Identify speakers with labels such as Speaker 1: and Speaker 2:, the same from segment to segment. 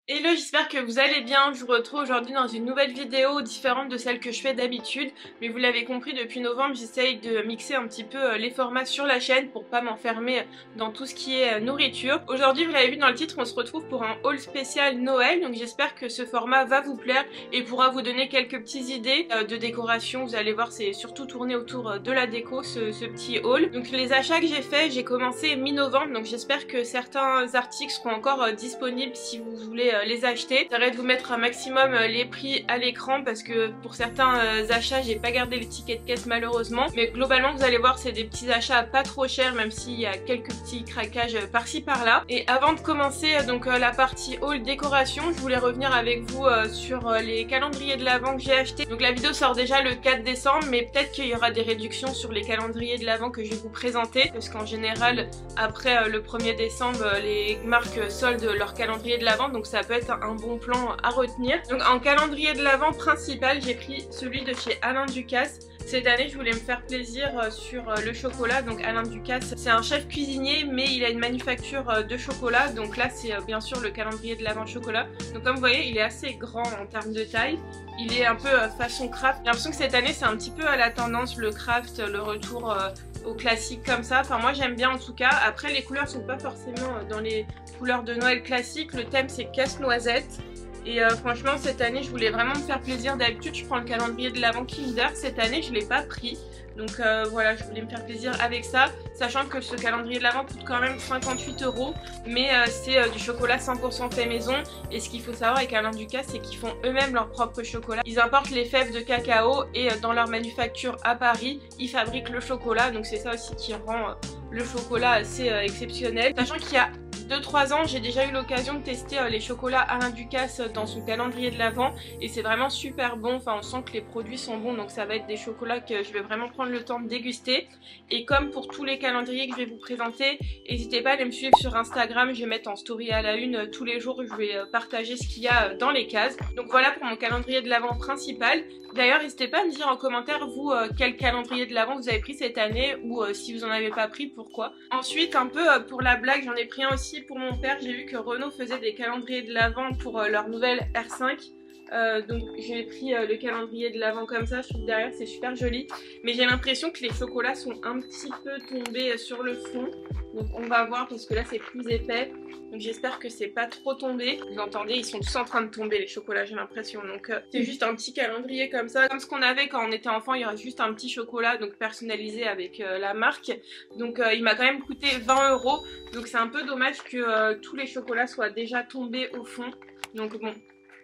Speaker 1: Hello, j'espère que vous allez bien. Je vous retrouve aujourd'hui dans une nouvelle vidéo différente de celle que je fais d'habitude. Mais vous l'avez compris, depuis novembre, j'essaye de mixer un petit peu les formats sur la chaîne pour pas m'enfermer dans tout ce qui est nourriture. Aujourd'hui, vous l'avez vu dans le titre, on se retrouve pour un haul spécial Noël. Donc j'espère que ce format va vous plaire et pourra vous donner quelques petites idées de décoration. Vous allez voir, c'est surtout tourné autour de la déco, ce petit haul. Donc les achats que j'ai fait, j'ai commencé mi-novembre. Donc j'espère que certains articles seront encore disponibles si vous voulez les acheter. J'arrête de vous mettre un maximum les prix à l'écran parce que pour certains achats j'ai pas gardé les tickets de caisse malheureusement, mais globalement vous allez voir c'est des petits achats pas trop chers même s'il y a quelques petits craquages par-ci par-là. Et avant de commencer donc la partie haul décoration, je voulais revenir avec vous sur les calendriers de l'Avent que j'ai acheté. Donc la vidéo sort déjà le 4 décembre mais peut-être qu'il y aura des réductions sur les calendriers de l'Avent que je vais vous présenter parce qu'en général après le 1er décembre les marques soldent leur calendrier de l'Avent, donc ça peut être un bon plan à retenir. Donc en calendrier de l'Avent principal, j'ai pris celui de chez Alain Ducasse. Cette année je voulais me faire plaisir sur le chocolat. Donc Alain Ducasse c'est un chef cuisinier mais il a une manufacture de chocolat, donc là c'est bien sûr le calendrier de l'Avent chocolat. Donc comme vous voyez il est assez grand en termes de taille, il est un peu façon craft. J'ai l'impression que cette année c'est un petit peu à la tendance le craft, le retour au classique comme ça. Enfin moi j'aime bien en tout cas. Après les couleurs sont pas forcément dans les couleurs de Noël classique, le thème c'est casse-noisette. Et franchement cette année je voulais vraiment me faire plaisir. D'habitude je prends le calendrier de l'Avent Kinder, cette année je l'ai pas pris. Donc voilà, je voulais me faire plaisir avec ça, sachant que ce calendrier de l'Avent coûte quand même 58 €, mais c'est du chocolat 100% fait maison. Et ce qu'il faut savoir avec Alain Ducasse, c'est qu'ils font eux-mêmes leur propre chocolat. Ils importent les fèves de cacao et dans leur manufacture à Paris, ils fabriquent le chocolat. Donc c'est ça aussi qui rend le chocolat assez exceptionnel. Sachant qu'il y a 2-3 ans, j'ai déjà eu l'occasion de tester les chocolats Alain Ducasse dans son calendrier de l'Avent et c'est vraiment super bon. Enfin, on sent que les produits sont bons, donc ça va être des chocolats que je vais vraiment prendre le temps de déguster. Et comme pour tous les calendriers que je vais vous présenter, n'hésitez pas à aller me suivre sur Instagram. Je vais mettre en story à la une tous les jours, je vais partager ce qu'il y a dans les cases. Donc voilà pour mon calendrier de l'Avent principal. D'ailleurs, n'hésitez pas à me dire en commentaire vous quel calendrier de l'Avent vous avez pris cette année ou si vous en avez pas pris, pourquoi. Ensuite, un peu pour la blague, j'en ai pris un aussi pour mon père. J'ai vu que Renault faisait des calendriers de l'Avent pour leur nouvelle R5. Donc j'ai pris le calendrier de l'Avent comme ça, je trouve derrière c'est super joli. Mais j'ai l'impression que les chocolats sont un petit peu tombés sur le fond. Donc on va voir parce que là c'est plus épais. Donc j'espère que c'est pas trop tombé. Vous entendez, ils sont tous en train de tomber les chocolats, j'ai l'impression. Donc c'est juste un petit calendrier comme ça. Comme ce qu'on avait quand on était enfant, il y aura juste un petit chocolat donc personnalisé avec la marque. Donc il m'a quand même coûté 20 €. Donc c'est un peu dommage que tous les chocolats soient déjà tombés au fond. Donc bon,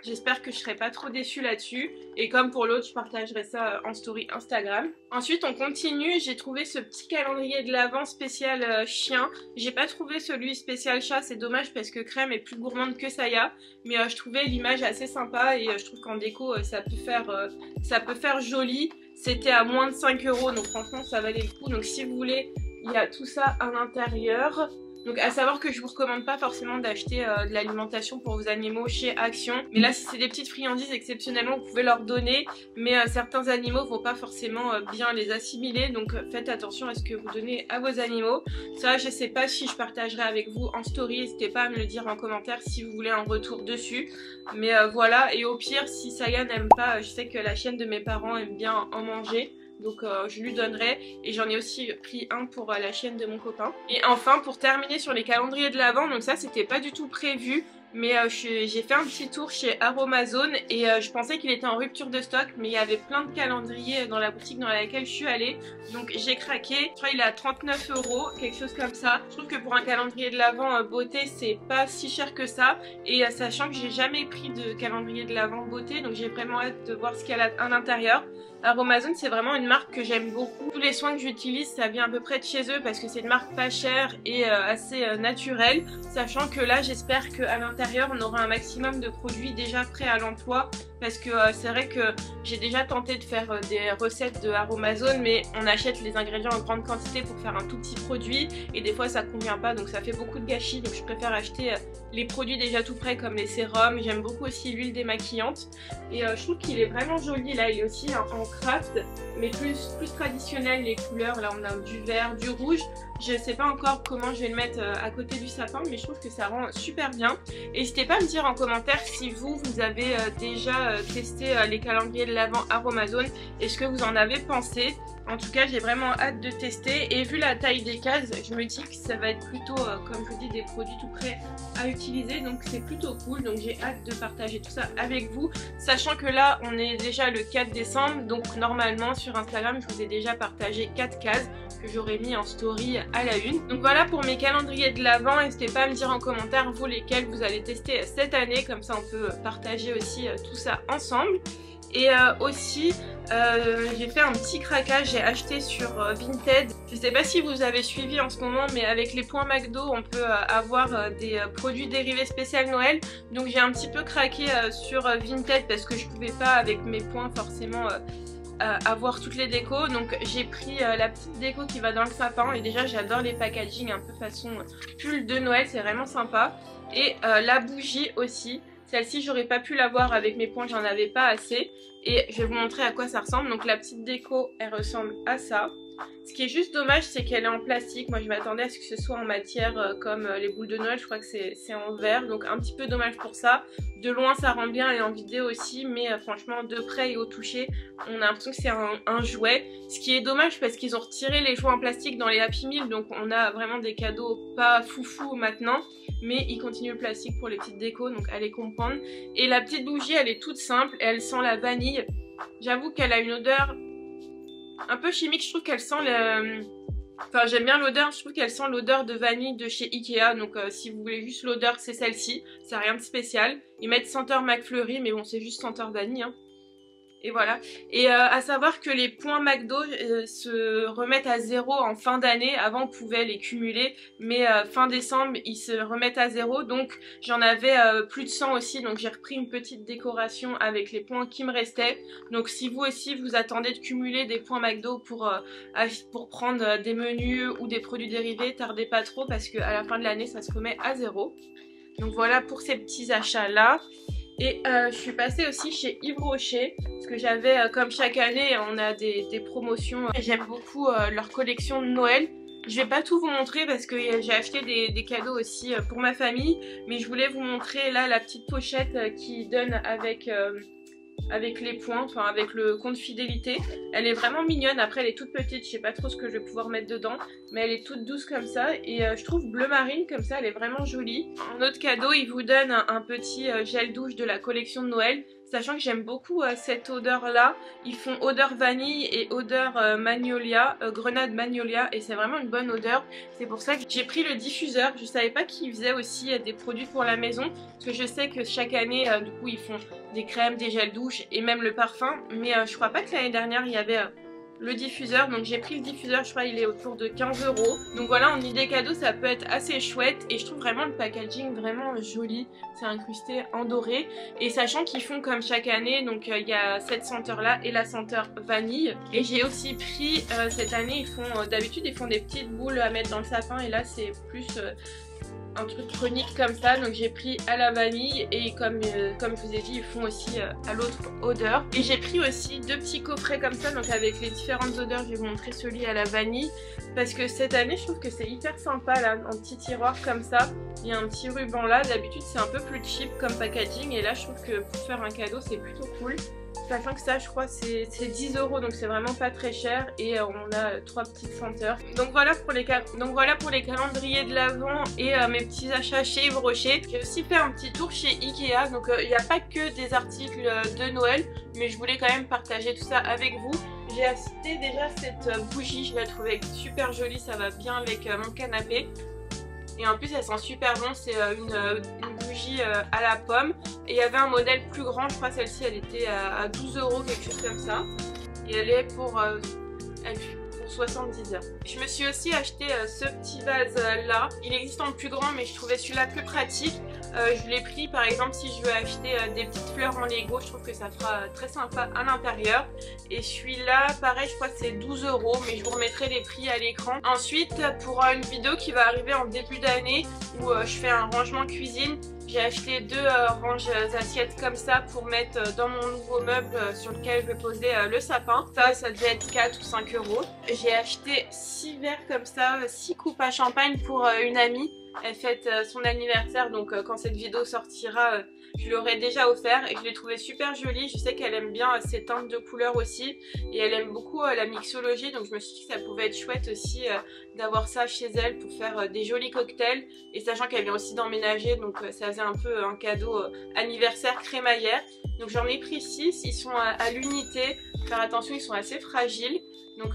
Speaker 1: j'espère que je serai pas trop déçue là-dessus. Et comme pour l'autre, je partagerai ça en story Instagram. Ensuite, on continue. J'ai trouvé ce petit calendrier de l'Avent spécial chien. J'ai pas trouvé celui spécial chat. C'est dommage parce que Crème est plus gourmande que Saya. Mais je trouvais l'image assez sympa et je trouve qu'en déco, ça peut faire joli. C'était à moins de 5 €. Donc franchement, ça valait le coup. Donc si vous voulez, il y a tout ça à l'intérieur. Donc à savoir que je vous recommande pas forcément d'acheter de l'alimentation pour vos animaux chez Action. Mais là si c'est des petites friandises exceptionnellement vous pouvez leur donner. Mais certains animaux vont pas forcément bien les assimiler. Donc faites attention à ce que vous donnez à vos animaux. Ça je sais pas si je partagerai avec vous en story. N'hésitez pas à me le dire en commentaire si vous voulez un retour dessus. Mais voilà, et au pire si Saya n'aime pas, je sais que la chienne de mes parents aime bien en manger. Donc je lui donnerai et j'en ai aussi pris un pour la chienne de mon copain. Et enfin pour terminer sur les calendriers de l'Avent, donc ça c'était pas du tout prévu. Mais j'ai fait un petit tour chez Aromazone et je pensais qu'il était en rupture de stock, mais il y avait plein de calendriers dans la boutique dans laquelle je suis allée. Donc j'ai craqué, je crois qu'il est à 39 €, quelque chose comme ça. Je trouve que pour un calendrier de l'Avent beauté c'est pas si cher que ça. Et sachant que j'ai jamais pris de calendrier de l'Avent beauté, donc j'ai vraiment hâte de voir ce qu'il y a à l'intérieur. Aromazone c'est vraiment une marque que j'aime beaucoup. Tous les soins que j'utilise ça vient à peu près de chez eux parce que c'est une marque pas chère et assez naturelle. Sachant que là j'espère qu'à l'intérieur on aura un maximum de produits déjà prêts à l'emploi parce que c'est vrai que j'ai déjà tenté de faire des recettes de Aromazone, mais on achète les ingrédients en grande quantité pour faire un tout petit produit et des fois ça convient pas, donc ça fait beaucoup de gâchis. Donc je préfère acheter les produits déjà tout prêts comme les sérums. J'aime beaucoup aussi l'huile démaquillante et je trouve qu'il est vraiment joli. Là il est aussi en craft mais plus traditionnel, les couleurs. Là on a du vert, du rouge. Je sais pas encore comment je vais le mettre à côté du sapin, mais je trouve que ça rend super bien. N'hésitez pas à me dire en commentaire si vous avez déjà testé les calendriers de l'Avent Aromazone et ce que vous en avez pensé. En tout cas, j'ai vraiment hâte de tester et vu la taille des cases, je me dis que ça va être plutôt, comme je vous dis, des produits tout prêts à utiliser. Donc c'est plutôt cool, donc j'ai hâte de partager tout ça avec vous. Sachant que là, on est déjà le 4 décembre, donc normalement sur Instagram, je vous ai déjà partagé 4 cases que j'aurais mis en story à la une. Donc voilà pour mes calendriers de l'Avent. N'hésitez pas à me dire en commentaire vous lesquels vous allez tester cette année, comme ça on peut partager aussi tout ça ensemble. Et aussi j'ai fait un petit craquage, j'ai acheté sur Vinted. Je sais pas si vous avez suivi en ce moment, mais avec les points McDo on peut avoir des produits dérivés spécial Noël. Donc j'ai un petit peu craqué sur Vinted parce que je pouvais pas avec mes points forcément avoir toutes les décos. Donc j'ai pris la petite déco qui va dans le sapin et déjà j'adore les packaging un peu façon pull de Noël, c'est vraiment sympa. Et la bougie aussi. Celle-ci j'aurais pas pu l'avoir avec mes points, j'en avais pas assez. Et je vais vous montrer à quoi ça ressemble. Donc la petite déco elle ressemble à ça. Ce qui est juste dommage c'est qu'elle est en plastique. Moi je m'attendais à ce que ce soit en matière comme les boules de Noël. Je crois que c'est en verre, donc un petit peu dommage pour ça. De loin ça rend bien et en vidéo aussi, mais franchement de près et au toucher on a l'impression que c'est un jouet. Ce qui est dommage parce qu'ils ont retiré les jouets en plastique dans les Happy Meal, donc on a vraiment des cadeaux pas foufou maintenant. Mais ils continuent le plastique pour les petites décos, donc allez comprendre. Et la petite bougie elle est toute simple, elle sent la vanille. J'avoue qu'elle a une odeur un peu chimique, je trouve qu'elle sent le... Enfin j'aime bien l'odeur, je trouve qu'elle sent l'odeur de vanille de chez Ikea. Donc si vous voulez juste l'odeur c'est celle-ci, c'est rien de spécial. Ils mettent senteur McFlurry mais bon c'est juste senteur vanille hein. Et voilà. Et à savoir que les points McDo se remettent à zéro en fin d'année. Avant on pouvait les cumuler, mais fin décembre ils se remettent à zéro. Donc j'en avais plus de 100 aussi. Donc j'ai repris une petite décoration avec les points qui me restaient. Donc si vous aussi vous attendez de cumuler des points McDo pour prendre des menus ou des produits dérivés, tardez pas trop parce qu'à la fin de l'année ça se remet à zéro. Donc voilà pour ces petits achats là. Et je suis passée aussi chez Yves Rocher parce que j'avais, comme chaque année, on a des promotions. J'aime beaucoup leur collection de Noël. Je vais pas tout vous montrer parce que j'ai acheté des cadeaux aussi pour ma famille. Mais je voulais vous montrer là la petite pochette qui donne avec les points, enfin avec le compte fidélité. Elle est vraiment mignonne, après elle est toute petite, je sais pas trop ce que je vais pouvoir mettre dedans, mais elle est toute douce comme ça et je trouve bleu marine comme ça, elle est vraiment jolie. En autre cadeau, il vous donne un petit gel douche de la collection de Noël. Sachant que j'aime beaucoup cette odeur là, ils font odeur vanille et odeur magnolia, grenade magnolia, et c'est vraiment une bonne odeur. C'est pour ça que j'ai pris le diffuseur. Je savais pas qu'ils faisaient aussi des produits pour la maison, parce que je sais que chaque année du coup ils font des crèmes, des gels douche et même le parfum, mais je crois pas que l'année dernière il y avait le diffuseur. Donc j'ai pris le diffuseur, je crois il est autour de 15 €. Donc voilà, en idée cadeau ça peut être assez chouette et je trouve vraiment le packaging vraiment joli. C'est incrusté en doré et sachant qu'ils font comme chaque année, donc il y a cette senteur là et la senteur vanille. Et j'ai aussi pris cette année, ils font d'habitude ils font des petites boules à mettre dans le sapin et là c'est plus un truc chronique comme ça, donc j'ai pris à la vanille et comme je vous ai dit ils font aussi à l'autre odeur. Et j'ai pris aussi deux petits coffrets comme ça, donc avec les différentes odeurs. Je vais vous montrer celui à la vanille parce que cette année je trouve que c'est hyper sympa là, en petit tiroir comme ça, il y a un petit ruban là. D'habitude c'est un peu plus cheap comme packaging et là je trouve que pour faire un cadeau c'est plutôt cool. Sachant que ça je crois c'est 10 € donc c'est vraiment pas très cher et on a 3 petites senteurs. Donc voilà pour les calendriers de l'Avent et mes petits achats chez Yves Rocher. J'ai aussi fait un petit tour chez Ikea, donc il n'y a pas que des articles de Noël, mais je voulais quand même partager tout ça avec vous. J'ai acheté déjà cette bougie, je la trouvais super jolie, ça va bien avec mon canapé. Et en plus elle sent super bon, c'est une bougie à la pomme. Et il y avait un modèle plus grand, je crois celle-ci elle était à 12 €, quelque chose comme ça. Et elle est pour 70 €. Je me suis aussi acheté ce petit vase là. Il existe en plus grand mais je trouvais celui-là plus pratique. Je l'ai pris par exemple si je veux acheter des petites fleurs en Lego, je trouve que ça fera très sympa à l'intérieur. Et celui-là, pareil, je crois que c'est 12 €, mais je vous remettrai les prix à l'écran. Ensuite, pour une vidéo qui va arriver en début d'année où je fais un rangement cuisine, j'ai acheté 2 ranges assiettes comme ça pour mettre dans mon nouveau meuble sur lequel je vais poser le sapin. Ça devait être 4 ou 5 €. J'ai acheté 6 verres comme ça, 6 coupes à champagne pour une amie. Elle fête son anniversaire, donc quand cette vidéo sortira, je l'aurai déjà offert et je l'ai trouvé super jolie. Je sais qu'elle aime bien ces teintes de couleurs aussi et elle aime beaucoup la mixologie, donc je me suis dit que ça pouvait être chouette aussi d'avoir ça chez elle pour faire des jolis cocktails. Et sachant qu'elle vient aussi d'emménager, donc ça faisait un peu un cadeau anniversaire crémaillère. Donc j'en ai pris 6, ils sont à l'unité, faire attention, ils sont assez fragiles. Donc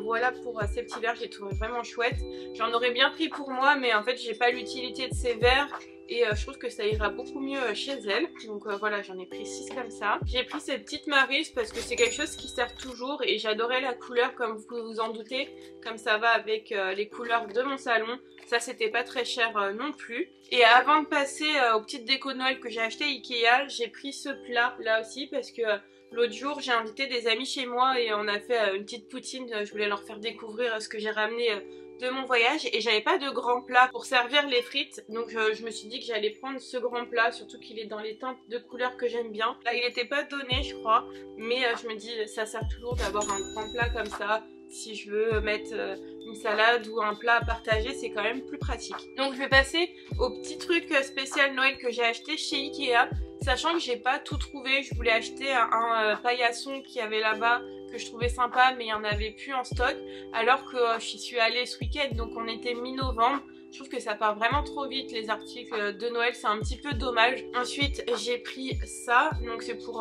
Speaker 1: voilà pour ces petits verres, je les trouve vraiment chouettes. J'en aurais bien pris pour moi, mais en fait j'ai pas l'utilité de ces verres et je trouve que ça ira beaucoup mieux chez elle. Donc voilà, j'en ai pris 6 comme ça. J'ai pris cette petite Maryse parce que c'est quelque chose qui sert toujours et j'adorais la couleur comme vous pouvez vous en douter. Comme ça va avec les couleurs de mon salon. Ça c'était pas très cher non plus. Et avant de passer aux petites décos de Noël que j'ai acheté Ikea, j'ai pris ce plat là aussi parce que... L'autre jour, j'ai invité des amis chez moi et on a fait une petite poutine. Je voulais leur faire découvrir ce que j'ai ramené de mon voyage et j'avais pas de grand plat pour servir les frites. Donc je me suis dit que j'allais prendre ce grand plat, surtout qu'il est dans les teintes de couleurs que j'aime bien. Là, il n'était pas donné, je crois, mais je me dis ça sert toujours d'avoir un grand plat comme ça. Si je veux mettre une salade ou un plat à partager, c'est quand même plus pratique. Donc je vais passer au petit truc spécial Noël que j'ai acheté chez Ikea. Sachant que j'ai pas tout trouvé, je voulais acheter un paillasson qu'il y avait là-bas que je trouvais sympa mais il n'y en avait plus en stock. Alors que j'y suis allée ce week-end, donc on était mi-novembre. Je trouve que ça part vraiment trop vite les articles de Noël, c'est un petit peu dommage. Ensuite j'ai pris ça, donc c'est pour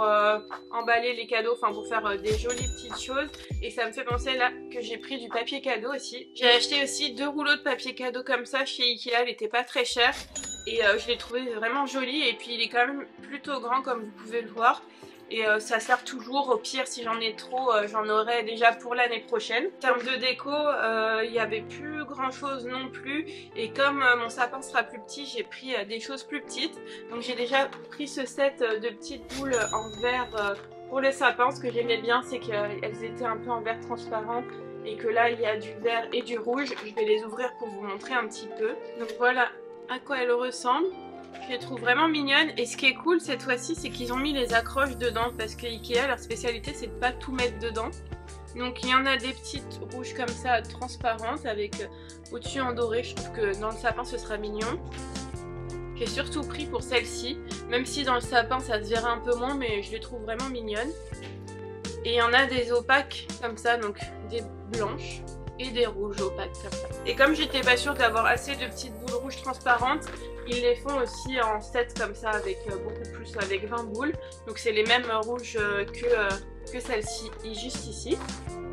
Speaker 1: emballer les cadeaux, enfin pour faire des jolies petites choses. Et ça me fait penser là que j'ai pris du papier cadeau aussi. J'ai acheté aussi 2 rouleaux de papier cadeau comme ça chez Ikea, il était pas très cher. Et je l'ai trouvé vraiment joli et puis il est quand même plutôt grand comme vous pouvez le voir. Et ça sert toujours, au pire si j'en ai trop j'en aurai déjà pour l'année prochaine. En termes de déco, il n'y avait plus grand chose non plus. Et comme mon sapin sera plus petit, j'ai pris des choses plus petites. Donc j'ai déjà pris ce set de petites boules en verre pour le sapin. Ce que j'aimais bien c'est qu'elles étaient un peu en verre transparent. Et que là il y a du vert et du rouge. Je vais les ouvrir pour vous montrer un petit peu. Donc voilà à quoi elles ressemblent. Je les trouve vraiment mignonnes et ce qui est cool cette fois-ci c'est qu'ils ont mis les accroches dedans parce que Ikea leur spécialité c'est de pas tout mettre dedans. Donc il y en a des petites rouges comme ça transparentes avec au-dessus en doré. Je trouve que dans le sapin ce sera mignon. J'ai surtout pris pour celle-ci, même si dans le sapin ça se verrait un peu moins, mais je les trouve vraiment mignonnes. Et il y en a des opaques comme ça, donc des blanches et des rouges opaques comme ça. Et comme j'étais pas sûre d'avoir assez de petites boules rouges transparentes, ils les font aussi en set comme ça avec beaucoup plus, avec 20 boules. Donc c'est les mêmes rouges que celle-ci, juste ici.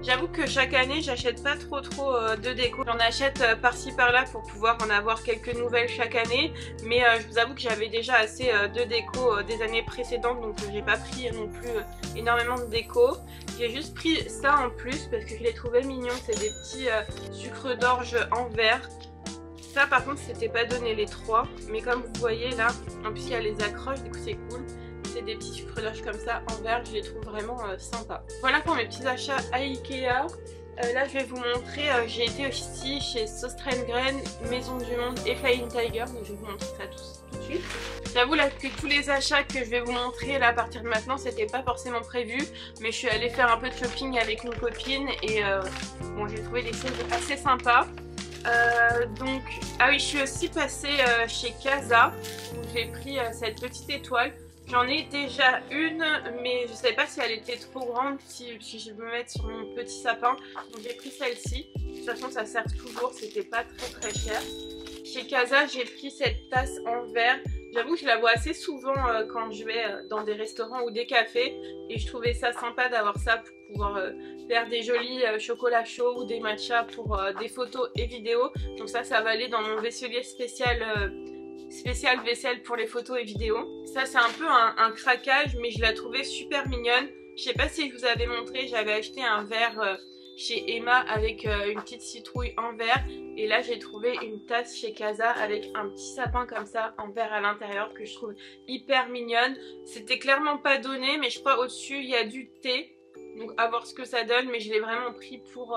Speaker 1: J'avoue que chaque année j'achète pas trop de déco. J'en achète par-ci par-là pour pouvoir en avoir quelques nouvelles chaque année. Mais je vous avoue que j'avais déjà assez de déco des années précédentes. Donc j'ai pas pris non plus énormément de déco. J'ai juste pris ça en plus parce que je les trouvais mignons. C'est des petits sucres d'orge en verre. Ça par contre c'était pas donné les 3. Mais comme vous voyez là, en plus il y a les accroches, du coup c'est cool. C'est des petits sucres d'orge comme ça en verre, je les trouve vraiment sympas. Voilà pour mes petits achats à Ikea. Là je vais vous montrer, j'ai été aussi chez Søstrene, Maison du Monde et Flying Tiger, donc je vais vous montrer ça tout de suite. J'avoue là que tous les achats que je vais vous montrer là à partir de maintenant c'était pas forcément prévu, mais je suis allée faire un peu de shopping avec une copine et bon j'ai trouvé des choses assez sympas. Donc, ah oui, je suis aussi passée chez Casa où j'ai pris cette petite étoile. J'en ai déjà une, mais je ne savais pas si elle était trop grande, si je veux me mettre sur mon petit sapin. Donc j'ai pris celle-ci. De toute façon, ça sert toujours, c'était pas très cher. Chez Casa, j'ai pris cette tasse en verre. J'avoue que je la vois assez souvent quand je vais dans des restaurants ou des cafés. Et je trouvais ça sympa d'avoir ça pour pouvoir faire des jolis chocolats chauds ou des matchas pour des photos et vidéos. Donc ça va aller dans mon vaisselier spécial vaisselle pour les photos et vidéos. Ça c'est un peu un craquage mais je la trouvais super mignonne. Je sais pas si je vous avais montré, j'avais acheté un verre chez Emma avec une petite citrouille en verre. Et là j'ai trouvé une tasse chez Casa avec un petit sapin comme ça en verre à l'intérieur que je trouve hyper mignonne. C'était clairement pas donné mais je crois au-dessus il y a du thé. Donc à voir ce que ça donne, mais je l'ai vraiment pris pour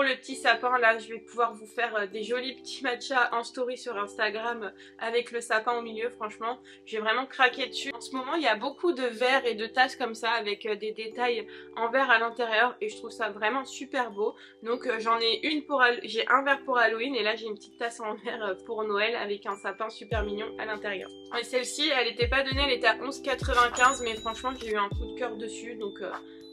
Speaker 1: le petit sapin. Là je vais pouvoir vous faire des jolis petits matchas en story sur Instagram avec le sapin au milieu. Franchement j'ai vraiment craqué dessus. En ce moment il y a beaucoup de verres et de tasses comme ça avec des détails en verre à l'intérieur et je trouve ça vraiment super beau. Donc j'en ai une j'ai un verre pour Halloween et là j'ai une petite tasse en verre pour Noël avec un sapin super mignon à l'intérieur. Et celle-ci elle n'était pas donnée, elle était à 11,95 mais franchement j'ai eu un coup de cœur dessus donc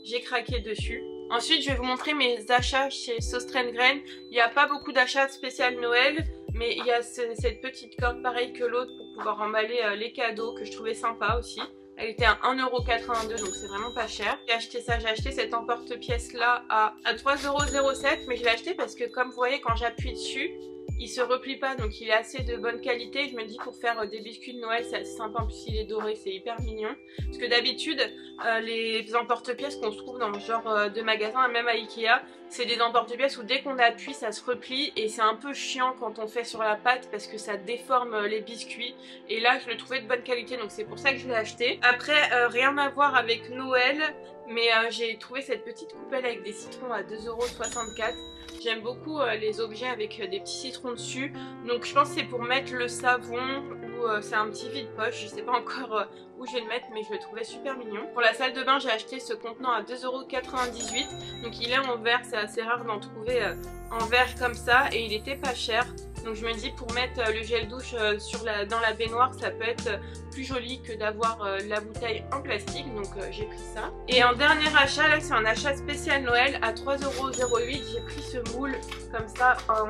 Speaker 1: j'ai craqué dessus. Ensuite je vais vous montrer mes achats chez Sauce Train Grain. Il n'y a pas beaucoup d'achats spécial Noël, mais il y a cette petite corde pareille que l'autre pour pouvoir emballer les cadeaux que je trouvais sympa aussi. Elle était à 1,82€ donc c'est vraiment pas cher. J'ai acheté ça, j'ai acheté cet emporte-pièce là à 3,07€, mais je l'ai acheté parce que comme vous voyez quand j'appuie dessus, il se replie pas donc il est assez de bonne qualité. Je me dis pour faire des biscuits de Noël c'est assez sympa, en plus il est doré, c'est hyper mignon. Parce que d'habitude les emporte-pièces qu'on se trouve dans ce genre de magasin, même à Ikea, c'est des emporte-pièces où dès qu'on appuie ça se replie et c'est un peu chiant quand on fait sur la pâte parce que ça déforme les biscuits. Et là je le trouvais de bonne qualité donc c'est pour ça que je l'ai acheté. Après rien à voir avec Noël, mais j'ai trouvé cette petite coupelle avec des citrons à 2,64€. J'aime beaucoup les objets avec des petits citrons dessus. Donc je pense que c'est pour mettre le savon ou c'est un petit vide-poche. Je sais pas encore où je vais le mettre mais je le trouvais super mignon. Pour la salle de bain j'ai acheté ce contenant à 2,98€. Donc il est en verre, c'est assez rare d'en trouver en verre comme ça et il était pas cher. Donc je me dis pour mettre le gel douche dans la baignoire ça peut être plus joli que d'avoir la bouteille en plastique. Donc j'ai pris ça. Et en dernier achat, là c'est un achat spécial Noël à 3,08€. J'ai pris ce moule comme ça en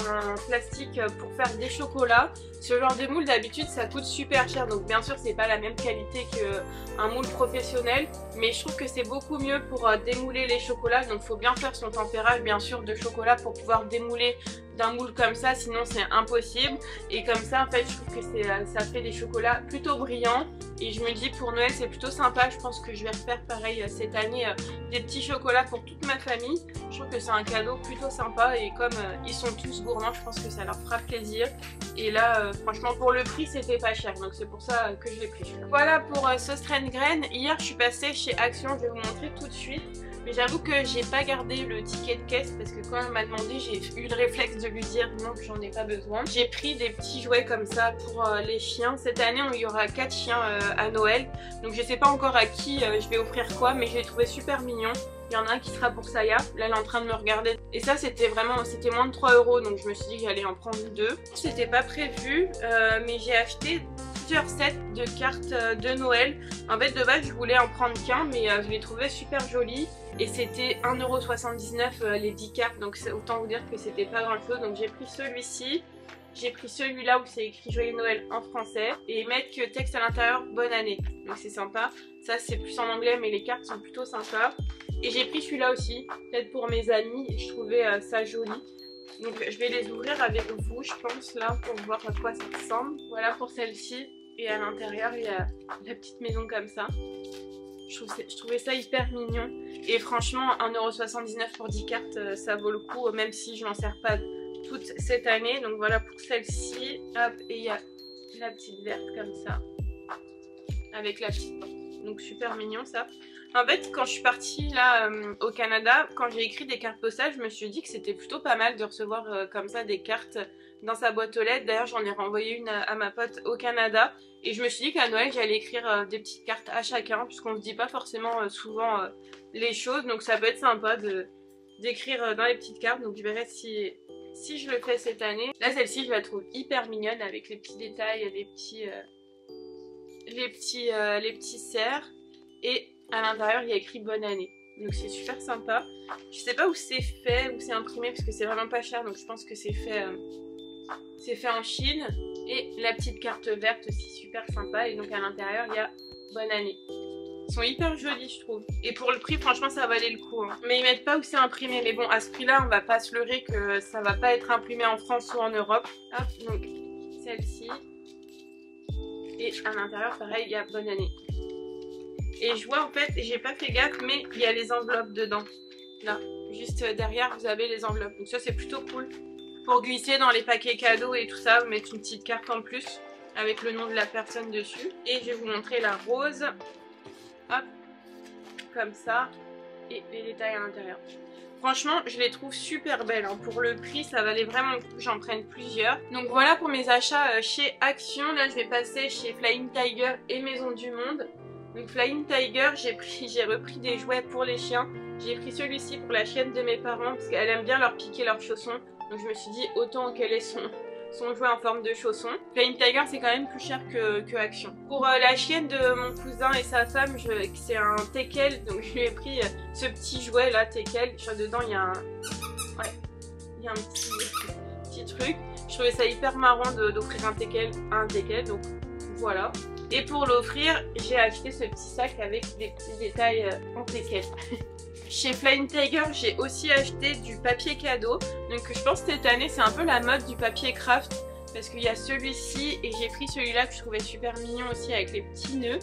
Speaker 1: plastique pour faire des chocolats. Ce genre de moule d'habitude ça coûte super cher. Donc bien sûr c'est pas la même qualité qu'un moule professionnel. Mais je trouve que c'est beaucoup mieux pour démouler les chocolats. Donc il faut bien faire son tempérage bien sûr de chocolat pour pouvoir démouler d'un moule comme ça, sinon c'est impossible. Et comme ça en fait je trouve que ça fait des chocolats plutôt brillants et je me dis pour Noël c'est plutôt sympa. Je pense que je vais refaire pareil cette année des petits chocolats pour toute ma famille. Je trouve que c'est un cadeau plutôt sympa et comme ils sont tous gourmands je pense que ça leur fera plaisir. Et là franchement pour le prix c'était pas cher donc c'est pour ça que je l'ai pris. Voilà pour Sauce Train Grain. Hier je suis passée chez Action, je vais vous montrer tout de suite. Mais j'avoue que j'ai pas gardé le ticket de caisse parce que quand elle m'a demandé, j'ai eu le réflexe de lui dire non que j'en ai pas besoin. J'ai pris des petits jouets comme ça pour les chiens. Cette année, il y aura 4 chiens à Noël. Donc je sais pas encore à qui je vais offrir quoi, mais je les trouvais super mignons. Il y en a un qui sera pour Saya, là elle est en train de me regarder. Et ça c'était moins de 3€, donc je me suis dit que j'allais en prendre 2. C'était pas prévu, mais j'ai acheté plusieurs sets de cartes de Noël. En fait de base je voulais en prendre qu'un, mais je les trouvais super jolis. Et c'était 1,79€ les 10 cartes, donc autant vous dire que c'était pas grand chose. Donc j'ai pris celui-ci. J'ai pris celui-là où c'est écrit Joyeux Noël en français et mettre que texte à l'intérieur bonne année. Donc c'est sympa. Ça c'est plus en anglais mais les cartes sont plutôt sympas. Et j'ai pris celui-là aussi, peut-être pour mes amis. Je trouvais ça joli. Donc je vais les ouvrir avec vous je pense là pour voir à quoi ça ressemble. Voilà pour celle-ci. Et à l'intérieur il y a la petite maison comme ça. Je trouvais ça hyper mignon. Et franchement 1,79€ pour 10 cartes ça vaut le coup même si je m'en sers pas toute cette année. Donc voilà pour celle-ci. Hop, et il y a la petite verte comme ça avec la petite porte. Donc super mignon ça. En fait quand je suis partie là au Canada, quand j'ai écrit des cartes postales, je me suis dit que c'était plutôt pas mal de recevoir comme ça des cartes dans sa boîte aux lettres. D'ailleurs j'en ai renvoyé une à ma pote au Canada. Et je me suis dit qu'à Noël j'allais écrire des petites cartes à chacun puisqu'on se dit pas forcément souvent les choses. Donc ça peut être sympa d'écrire dans les petites cartes. Donc je verrai si je le fais cette année. Là celle-ci je la trouve hyper mignonne avec les petits détails, les petits cerfs. Et à l'intérieur il y a écrit bonne année. Donc c'est super sympa. Je sais pas où c'est fait, où c'est imprimé parce que c'est vraiment pas cher. Donc je pense que c'est fait en Chine. Et la petite carte verte aussi super sympa. Et donc à l'intérieur il y a bonne année. Ils sont hyper jolis je trouve. Et pour le prix franchement ça valait le coup hein. Mais ils mettent pas où c'est imprimé. Mais bon à ce prix là on va pas se leurrer que ça va pas être imprimé en France ou en Europe. Hop donc celle-ci. Et à l'intérieur pareil il y a bonne année. Et je vois en fait, j'ai pas fait gaffe mais il y a les enveloppes dedans. Là, juste derrière vous avez les enveloppes. Donc ça c'est plutôt cool. Pour glisser dans les paquets cadeaux et tout ça, vous mettez une petite carte en plus avec le nom de la personne dessus. Et je vais vous montrer la rose. Hop, comme ça. Et les détails à l'intérieur. Franchement, je les trouve super belles. Hein. Pour le prix, ça valait vraiment le coup que j'en prenne plusieurs. Donc voilà pour mes achats chez Action. Là, je vais passer chez Flying Tiger et Maison du Monde. Donc Flying Tiger, j'ai repris des jouets pour les chiens. J'ai pris celui-ci pour la chienne de mes parents parce qu'elle aime bien leur piquer leurs chaussons. Donc je me suis dit autant qu'elle ait son jouet en forme de chausson. Flying Tiger c'est quand même plus cher que Action. Pour la chienne de mon cousin et sa femme, c'est un teckel, donc je lui ai pris ce petit jouet là, teckel. Dedans il y a un, il y a un petit truc. Je trouvais ça hyper marrant d'offrir un teckel à un teckel, donc voilà. Et pour l'offrir, j'ai acheté ce petit sac avec des petits détails en teckel. Chez Flying Tiger, j'ai aussi acheté du papier cadeau. Donc je pense que cette année, c'est un peu la mode du papier craft. Parce qu'il y a celui-ci et j'ai pris celui-là que je trouvais super mignon aussi avec les petits nœuds.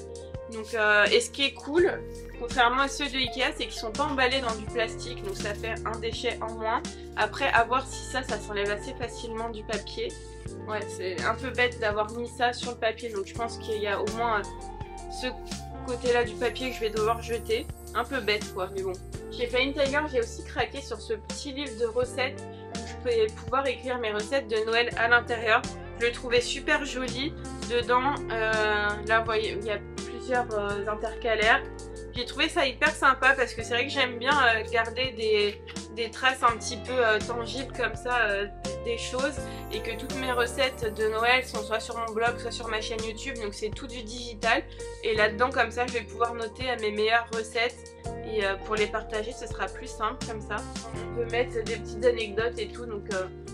Speaker 1: Donc, et ce qui est cool, contrairement à ceux de Ikea, c'est qu'ils sont pas emballés dans du plastique. Donc ça fait un déchet en moins. Après, à voir si ça s'enlève assez facilement du papier. Ouais, c'est un peu bête d'avoir mis ça sur le papier. Donc je pense qu'il y a au moins ce côté-là du papier que je vais devoir jeter. Un peu bête quoi, mais bon. Chez Flying Tiger, j'ai aussi craqué sur ce petit livre de recettes où je vais pouvoir écrire mes recettes de Noël à l'intérieur. Je le trouvais super joli. Dedans, là vous voyez, il y a plusieurs intercalaires. J'ai trouvé ça hyper sympa parce que c'est vrai que j'aime bien garder des traces un petit peu tangibles comme ça des choses et que toutes mes recettes de Noël sont soit sur mon blog, soit sur ma chaîne YouTube, donc c'est tout du digital. Et là-dedans comme ça je vais pouvoir noter mes meilleures recettes et pour les partager ce sera plus simple comme ça. On peut mettre des petites anecdotes et tout, donc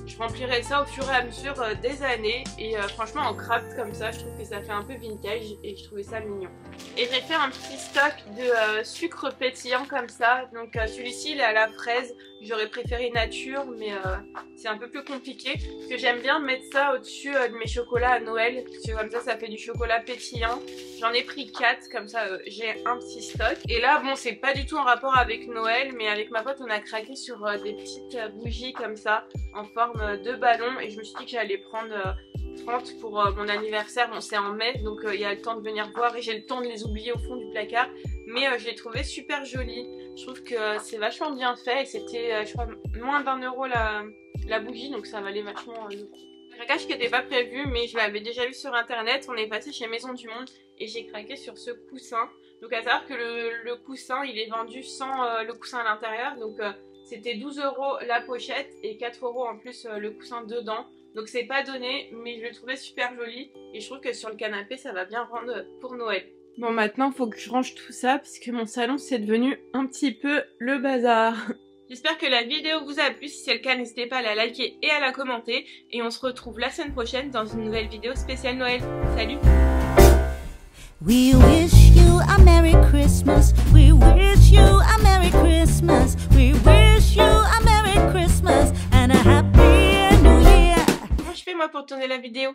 Speaker 1: je remplirai ça au fur et à mesure des années et franchement en craft comme ça je trouve que ça fait un peu vintage et je trouvais ça mignon. Et j'ai fait un petit stock de sucre pétillant comme ça, donc celui-ci il est à la fraise, j'aurais préféré nature mais c'est un peu plus compliqué parce que j'aime bien mettre ça au-dessus de mes chocolats à Noël parce que comme ça fait du chocolat pétillant. J'en ai pris 4 comme ça j'ai un petit stock et là bon c'est pas du tout en rapport avec Noël mais avec ma pote on a craqué sur des petites bougies comme ça en forme de ballon et je me suis dit que j'allais prendre 30 pour mon anniversaire. Bon c'est en mai donc il y a le temps de venir voir et j'ai le temps de les oublier au fond du placard mais je les trouvais super jolies. Je trouve que c'est vachement bien fait et c'était je crois moins d'1 € la bougie donc ça valait vachement le coup. Un craquage qui n'était pas prévu mais je l'avais déjà vu sur internet, on est passé chez Maison du Monde et j'ai craqué sur ce coussin. Donc à savoir que le coussin il est vendu sans le coussin à l'intérieur donc c'était 12 € la pochette et 4 € en plus le coussin dedans. Donc c'est pas donné mais je le trouvais super joli et je trouve que sur le canapé ça va bien rendre pour Noël. Bon maintenant il faut que je range tout ça parce que mon salon c'est devenu un petit peu le bazar. J'espère que la vidéo vous a plu, si c'est le cas n'hésitez pas à la liker et à la commenter et on se retrouve la semaine prochaine dans une nouvelle vidéo spéciale Noël. Salut!
Speaker 2: We wish you a Merry Christmas. We wish you a Merry Christmas. We wish you a Merry Christmas and a Happy New Year.
Speaker 1: Comment je fais moi pour tourner la vidéo?